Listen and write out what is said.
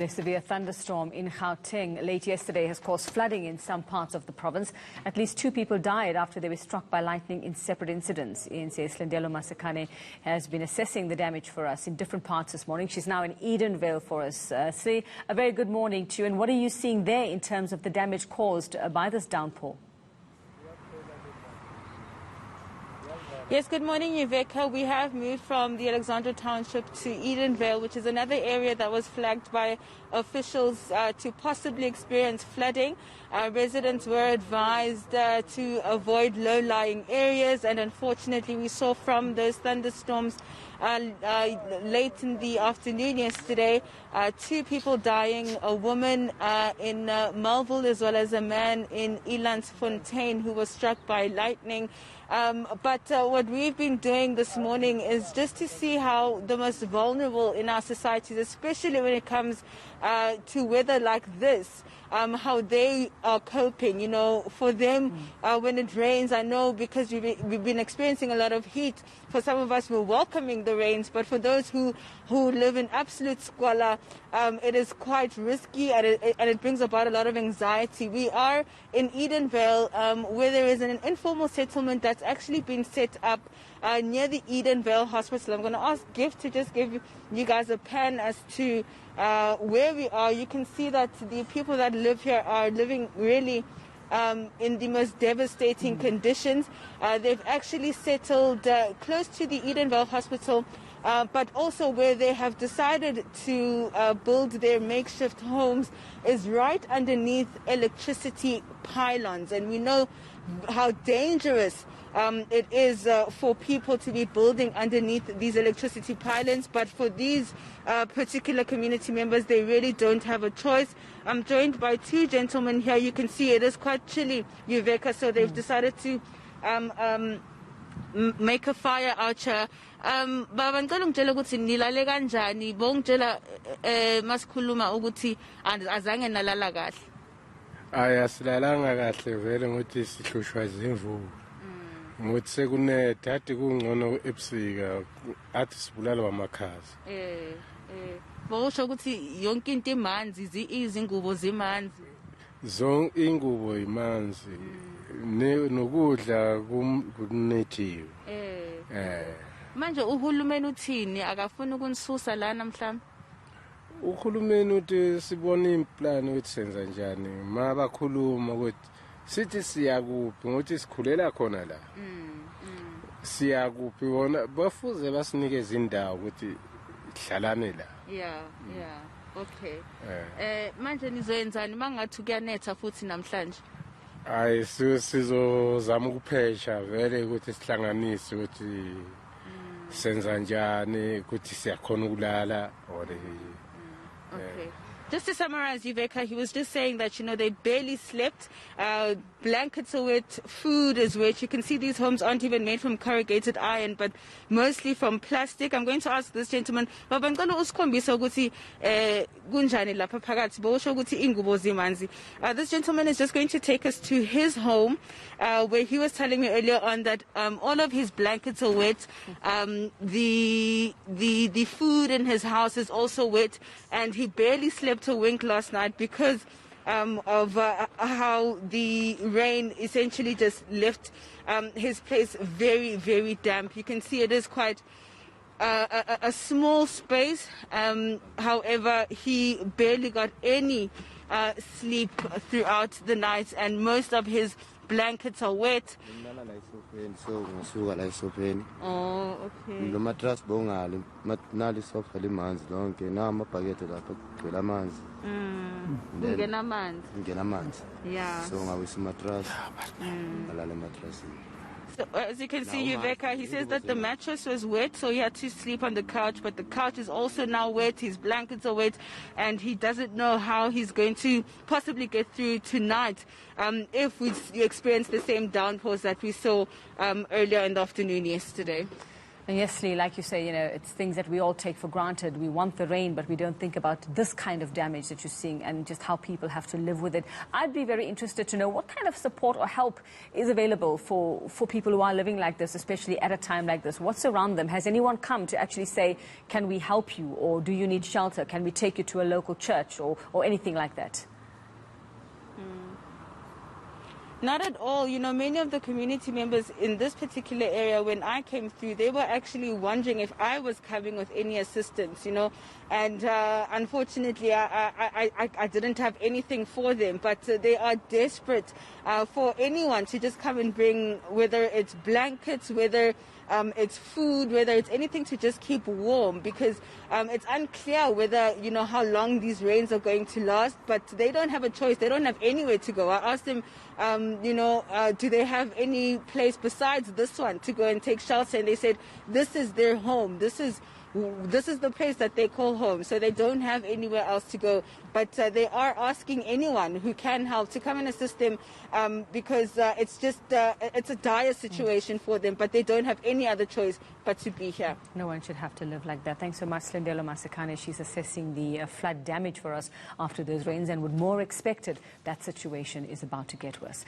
A severe thunderstorm in Gauteng late yesterday has caused flooding in some parts of the province. At least 2 people died after they were struck by lightning in separate incidents. ENC's Lendelo Masakane has been assessing the damage for us in different parts this morning. She's now in Edenvale for us. Sri, a very good morning to you. And what are you seeing there in terms of the damage caused by this downpour? Yes, good morning, Yveka. We have moved from the Alexandra Township to Edenvale, which is another area that was flagged by officials to possibly experience flooding. Residents were advised to avoid low-lying areas, and unfortunately we saw from those thunderstorms late in the afternoon yesterday, 2 people dying, a woman in Melville as well as a man in Edenvale who was struck by lightning. But what we've been doing this morning is just to see how the most vulnerable in our societies, especially when it comes to weather like this, how they are coping. You know, for them, when it rains, I know because we've been experiencing a lot of heat. For some of us, we're welcoming the rains, but for those who live in absolute squalor, it is quite risky and it brings about a lot of anxiety. We are in Edenvale, where there is an informal settlement that's actually been set up near the Edenvale Hospital. I'm going to ask Gift to just give you guys a pan as to where we are. You can see that the people that live here are living really in the most devastating conditions. They've actually settled close to the Edenvale Hospital, but also where they have decided to build their makeshift homes is right underneath electricity pylons. And we know how dangerous it is for people to be building underneath these electricity pylons, but for these particular community members, they really don't have a choice. I'm joined by 2 gentlemen here. You can see it is quite chilly, Yuveka, so they've decided to make a fire out here. Baba ngicela ungitshela ukuthi nilale kanjani, bongitshela masikhuluma ukuthi azange nalala kahle. Asilalanga kahle vele ngokuthi sihlushwa izimvubu. Ngokuthi sekunetha ade kungcono ebusika athi sibulala amakhaza. Bosho ukuthi yonke into imanzi, izingubo zimanzi. Zonke ingubo imanzi. Nokudla kunethiwe. Manje uhulumeni uthini akafuna ukunisusa la namhlanje? Uhulumeni uthi sibona implan ukuthi senza njani, mabakhuluma ukuthi sithi siyakuphi ngokuthi sikhulela khona la. Siyakuphi wona bafuze basinikeze indawo ukuthi hlalane la. Yeah. Okay. Manje nizoyenzani mangathi kuyanetha futhi namhlanje? Hayi sizozama ukuphesha vele ukuthi sihlanganise ukuthi senza njani ukuthi siyakhona ukulala or Okay. Just to summarize, Yuveka, he was just saying that, you know, they barely slept. Blankets are wet, food is wet. You can see these homes aren't even made from corrugated iron, but mostly from plastic. I'm going to ask this gentleman, Baba ngicela usikhombise ukuthi kunjani lapha phakathi bosho ukuthi ingubo zimanzi. This gentleman is just going to take us to his home, where he was telling me earlier on that all of his blankets are wet. The food in his house is also wet, and he barely slept a wink last night because of how the rain essentially just left his place very, very damp. You can see it is quite a small space. However, he barely got any sleep throughout the night, and most of his blankets are wet. Oh, okay. The mattress bongali, nali sofa limanzi lonke na amabhakede lapha kugcwele amanzi. Ngena amanzi. Yeah. So ngawisa mattress. Alale mattress. So, as you can see, Yuveka, he says that the mattress was wet, so he had to sleep on the couch, but the couch is also now wet, his blankets are wet, and he doesn't know how he's going to possibly get through tonight if we experience the same downpours that we saw earlier in the afternoon yesterday. And yes, Lee, like you say, it's things that we all take for granted. We want the rain, but we don't think about this kind of damage that you're seeing and just how people have to live with it. I'd be very interested to know what kind of support or help is available for people who are living like this, especially at a time like this. What's around them? Has anyone come to actually say, can we help you, or do you need shelter? Can we take you to a local church or anything like that? Not at all. Many of the community members in this particular area, when I came through, they were actually wondering if I was coming with any assistance, and unfortunately I didn't have anything for them, but they are desperate for anyone to just come and bring, whether it's blankets, whether it's food, whether it's anything to just keep warm, because it's unclear whether, how long these rains are going to last, but they don't have a choice. They don't have anywhere to go. I asked them, do they have any place besides this one to go and take shelter? And they said this is their home. This is the place that they call home, so they don't have anywhere else to go. But they are asking anyone who can help to come and assist them, because it's a dire situation for them, but they don't have any other choice but to be here. No one should have to live like that. Thanks so much, Slendelo Masekane. She's assessing the flood damage for us after those rains, and with more expected, that situation is about to get worse.